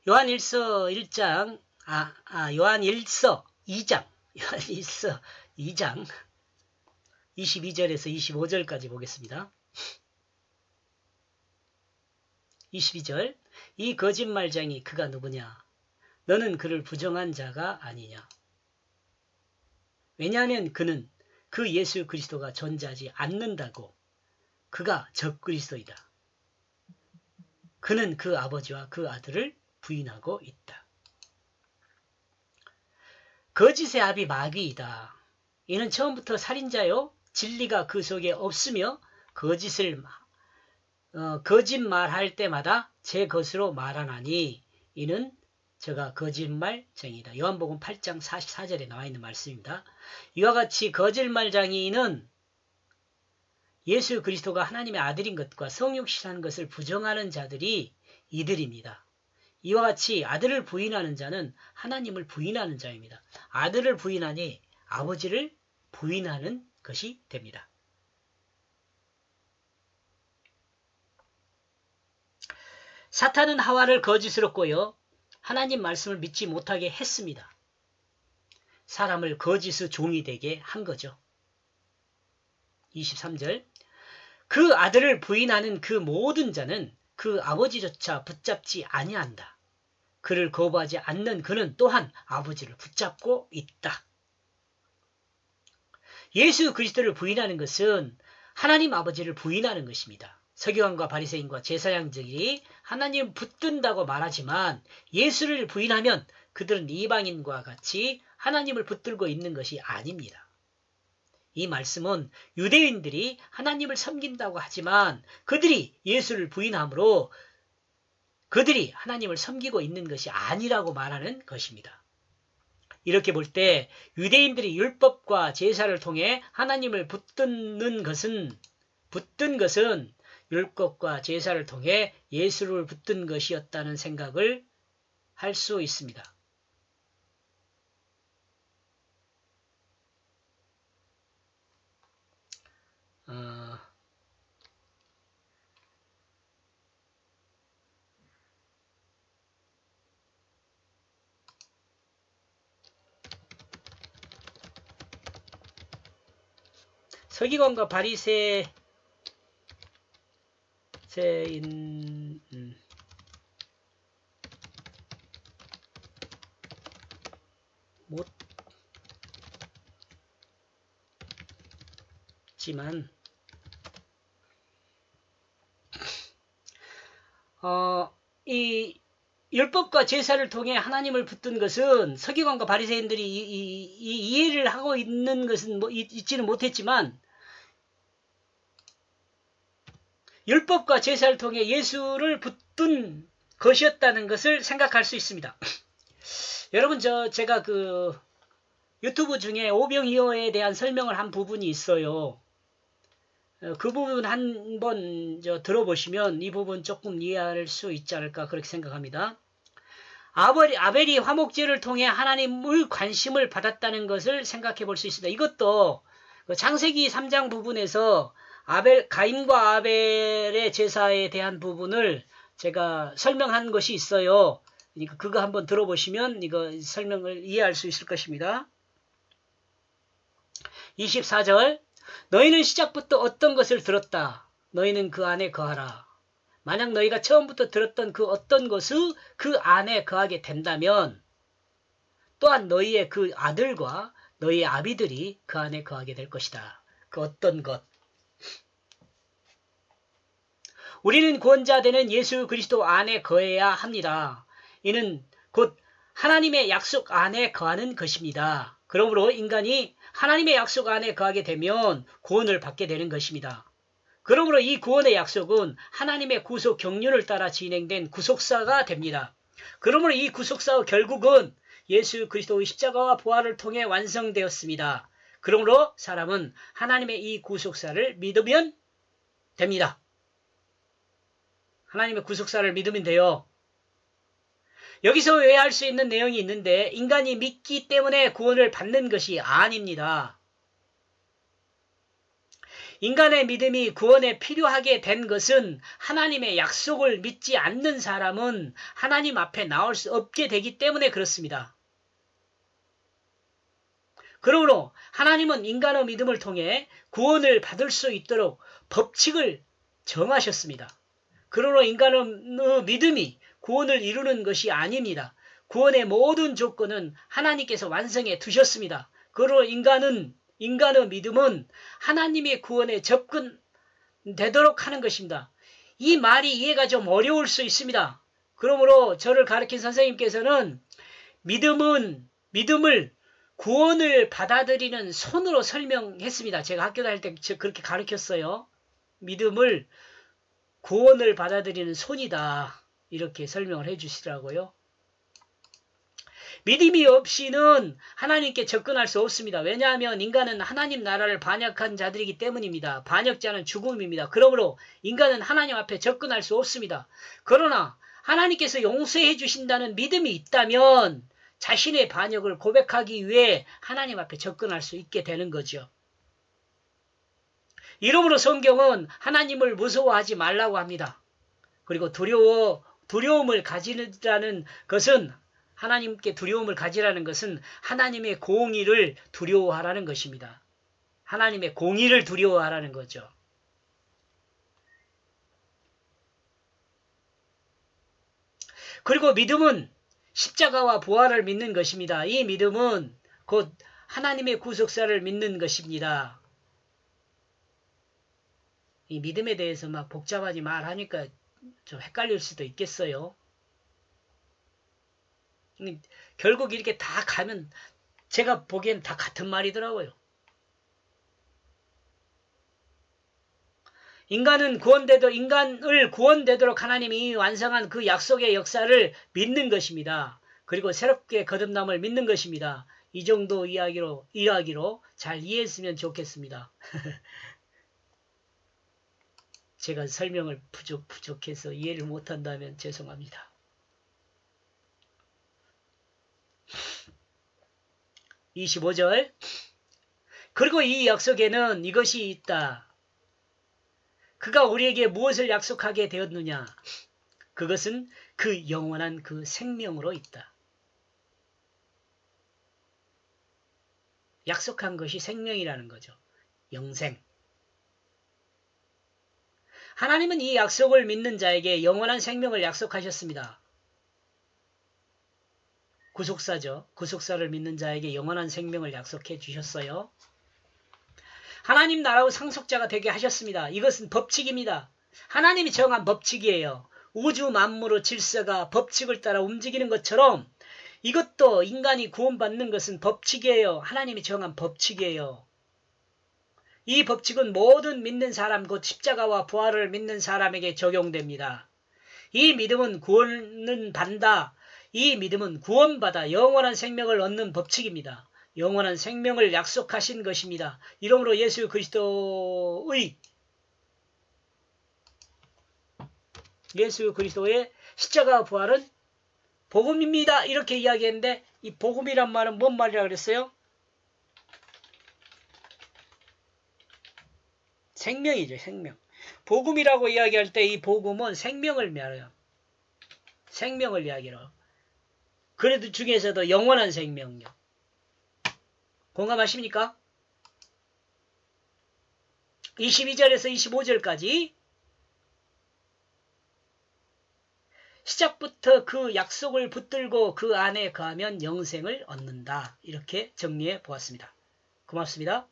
요한일서 1장, 요한일서 2장, 요한일서 2장 22절에서 25절까지 보겠습니다. 22절, 이 거짓말쟁이 그가 누구냐? 너는 그를 부정한 자가 아니냐? 왜냐하면 그는 그 예수 그리스도가 존재하지 않는다고. 그가 적그리스도이다. 그는 그 아버지와 그 아들을 부인하고 있다. 거짓의 아비 마귀이다. 이는 처음부터 살인자요, 진리가 그 속에 없으며 거짓말할 때마다 제 것으로 말하나니 이는 저가 거짓말쟁이다. 요한복음 8장 44절에 나와 있는 말씀입니다. 이와 같이 거짓말쟁이는 예수 그리스도가 하나님의 아들인 것과 성육신한 것을 부정하는 자들이 이들입니다. 이와 같이 아들을 부인하는 자는 하나님을 부인하는 자입니다. 아들을 부인하니 아버지를 부인하는 것이 됩니다. 사탄은 하와를 거짓으로 꼬여 하나님 말씀을 믿지 못하게 했습니다. 사람을 거짓의 종이 되게 한 거죠. 23절, 그 아들을 부인하는 그 모든 자는 그 아버지조차 붙잡지 아니한다. 그를 거부하지 않는 그는 또한 아버지를 붙잡고 있다. 예수 그리스도를 부인하는 것은 하나님 아버지를 부인하는 것입니다. 서기관과 바리새인과 제사장들이 하나님 붙든다고 말하지만 예수를 부인하면 그들은 이방인과 같이 하나님을 붙들고 있는 것이 아닙니다. 이 말씀은 유대인들이 하나님을 섬긴다고 하지만 그들이 예수를 부인함으로 그들이 하나님을 섬기고 있는 것이 아니라고 말하는 것입니다. 이렇게 볼 때 유대인들이 율법과 제사를 통해 하나님을 붙든 것은 율법과 제사를 통해 예수를 붙든 것이었다는 생각을 할 수 있습니다. 서기관과 바리새인 못지만 이 율법과 제사를 통해 하나님을 붙든 것은 서기관과 바리새인들이 이해를 하고 있는 것은 있지는 못했지만 율법과 제사를 통해 예수를 붙든 것이었다는 것을 생각할 수 있습니다. 여러분 제가 그 유튜브 중에 오병이어에 대한 설명을 한 부분이 있어요. 그 부분 한번 들어보시면 이 부분 조금 이해할 수 있지 않을까 그렇게 생각합니다. 아벨이 화목제를 통해 하나님의 관심을 받았다는 것을 생각해 볼 수 있습니다. 이것도 창세기 3장 부분에서 가인과 아벨의 제사에 대한 부분을 제가 설명한 것이 있어요. 그러니까 그거 한번 들어보시면 이거 설명을 이해할 수 있을 것입니다. 24절, 너희는 시작부터 어떤 것을 들었다. 너희는 그 안에 거하라. 만약 너희가 처음부터 들었던 그 어떤 것을 그 안에 거하게 된다면 또한 너희의 그 아들과 너희의 아비들이 그 안에 거하게 될 것이다. 그 어떤 것. 우리는 구원자 되는 예수 그리스도 안에 거해야 합니다. 이는 곧 하나님의 약속 안에 거하는 것입니다. 그러므로 인간이 하나님의 약속 안에 거하게 되면 구원을 받게 되는 것입니다. 그러므로 이 구원의 약속은 하나님의 구속 경륜을 따라 진행된 구속사가 됩니다. 그러므로 이 구속사의 결국은 예수 그리스도의 십자가와 부활을 통해 완성되었습니다. 그러므로 사람은 하나님의 이 구속사를 믿으면 됩니다. 하나님의 구속사를 믿으면 돼요. 여기서 오해할 수 있는 내용이 있는데 인간이 믿기 때문에 구원을 받는 것이 아닙니다. 인간의 믿음이 구원에 필요하게 된 것은 하나님의 약속을 믿지 않는 사람은 하나님 앞에 나올 수 없게 되기 때문에 그렇습니다. 그러므로 하나님은 인간의 믿음을 통해 구원을 받을 수 있도록 법칙을 정하셨습니다. 그러므로 인간의 믿음이 구원을 이루는 것이 아닙니다. 구원의 모든 조건은 하나님께서 완성해 두셨습니다. 그러므로 인간의 믿음은 하나님의 구원에 접근되도록 하는 것입니다. 이 말이 이해가 좀 어려울 수 있습니다. 그러므로 저를 가르친 선생님께서는 믿음을 구원을 받아들이는 손으로 설명했습니다. 제가 학교 다닐 때 그렇게 가르쳤어요. 믿음을 구원을 받아들이는 손이다. 이렇게 설명을 해주시더라고요. 믿음이 없이는 하나님께 접근할 수 없습니다. 왜냐하면 인간은 하나님 나라를 반역한 자들이기 때문입니다. 반역자는 죽음입니다. 그러므로 인간은 하나님 앞에 접근할 수 없습니다. 그러나 하나님께서 용서해 주신다는 믿음이 있다면 자신의 반역을 고백하기 위해 하나님 앞에 접근할 수 있게 되는 거죠. 이러므로 성경은 하나님을 무서워하지 말라고 합니다. 그리고 두려움을 가지라는 것은 하나님께 두려움을 가지라는 것은 하나님의 공의를 두려워하라는 것입니다. 하나님의 공의를 두려워하라는 거죠. 그리고 믿음은 십자가와 부활을 믿는 것입니다. 이 믿음은 곧 하나님의 구속사를 믿는 것입니다. 이 믿음에 대해서 막 복잡하게 말하니까 좀 헷갈릴 수도 있겠어요. 결국 이렇게 다 가면 제가 보기엔 다 같은 말이더라고요. 인간을 구원되도록 하나님이 완성한 그 약속의 역사를 믿는 것입니다. 그리고 새롭게 거듭남을 믿는 것입니다. 이 정도 이야기로 잘 이해했으면 좋겠습니다. 제가 설명을 부족해서 이해를 못한다면 죄송합니다. 25절 그리고 이 약속에는 이것이 있다. 그가 우리에게 무엇을 약속하게 되었느냐? 그것은 그 영원한 그 생명으로 있다. 약속한 것이 생명이라는 거죠. 영생. 하나님은 이 약속을 믿는 자에게 영원한 생명을 약속하셨습니다. 구속사죠. 구속사를 믿는 자에게 영원한 생명을 약속해 주셨어요. 하나님 나라의 상속자가 되게 하셨습니다. 이것은 법칙입니다. 하나님이 정한 법칙이에요. 우주 만물의 질서가 법칙을 따라 움직이는 것처럼 이것도 인간이 구원받는 것은 법칙이에요. 하나님이 정한 법칙이에요. 이 법칙은 모든 믿는 사람, 곧 십자가와 부활을 믿는 사람에게 적용됩니다. 이 믿음은 구원은 받는다. 이 믿음은 구원받아 영원한 생명을 얻는 법칙입니다. 영원한 생명을 약속하신 것입니다. 이러므로 예수 그리스도의 십자가 부활은 복음입니다. 이렇게 이야기했는데 이 복음이란 말은 뭔 말이라고 그랬어요? 생명이죠. 생명. 복음이라고 이야기할 때 이 복음은 생명을 말해요. 생명을 이야기해요. 그래도 중에서도 영원한 생명요. 공감하십니까? 22절에서 25절까지 시작부터 그 약속을 붙들고 그 안에 거하면 영생을 얻는다. 이렇게 정리해 보았습니다. 고맙습니다.